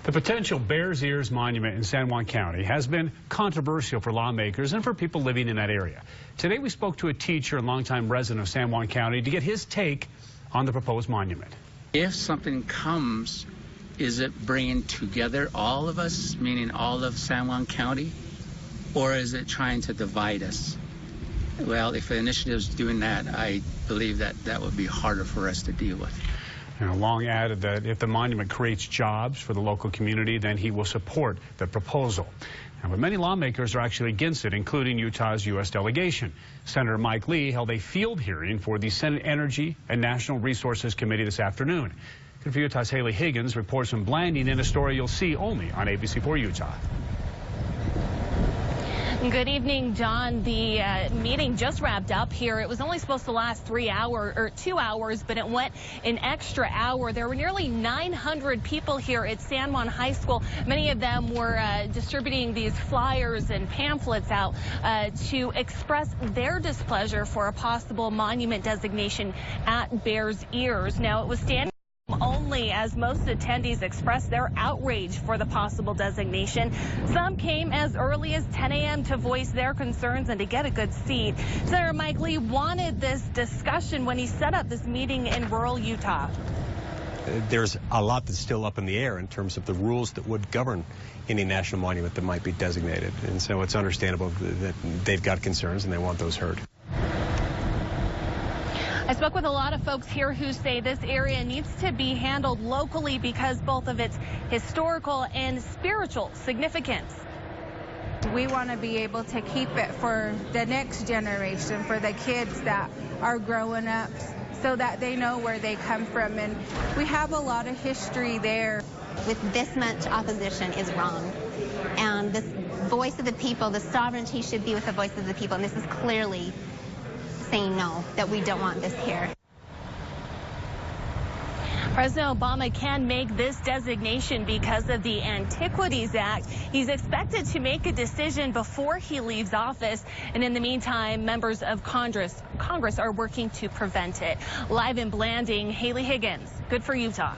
The potential Bears Ears Monument in San Juan County has been controversial for lawmakers and for people living in that area. Today we spoke to a teacher and longtime resident of San Juan County to get his take on the proposed monument. If something comes, is it bringing together all of us, meaning all of San Juan County, or is it trying to divide us? Well, if the initiative is doing that, I believe that that would be harder for us to deal with. And Long added that if the monument creates jobs for the local community, then he will support the proposal. But many lawmakers are actually against it, including Utah's U.S. delegation. Senator Mike Lee held a field hearing for the Senate Energy and National Resources Committee this afternoon. Good for Utah's Hailey Higgins reports from Blanding in a story you'll see only on ABC4 Utah. Good evening, John. The meeting just wrapped up here. It was only supposed to last 2 hours, but it went an extra hour. There were nearly 900 people here at San Juan High School. Many of them were distributing these flyers and pamphlets out to express their displeasure for a possible monument designation at Bears Ears. Now, it was standing only as most attendees expressed their outrage for the possible designation. Some came as early as 10 a.m. to voice their concerns and to get a good seat. Senator Mike Lee wanted this discussion when he set up this meeting in rural Utah. There's a lot that's still up in the air in terms of the rules that would govern any national monument that might be designated. And so it's understandable that they've got concerns and they want those heard. I spoke with a lot of folks here who say this area needs to be handled locally because both of its historical and spiritual significance. We want to be able to keep it for the next generation, for the kids that are growing up, so that they know where they come from. And we have a lot of history there. With this much opposition is wrong. And this voice of the people, the sovereignty should be with the voice of the people. And this is clearly saying no, that we don't want this here. President Obama can make this designation because of the Antiquities Act. He's expected to make a decision before he leaves office. And in the meantime, members of Congress are working to prevent it. Live in Blanding, Hailey Higgins, Good for Utah.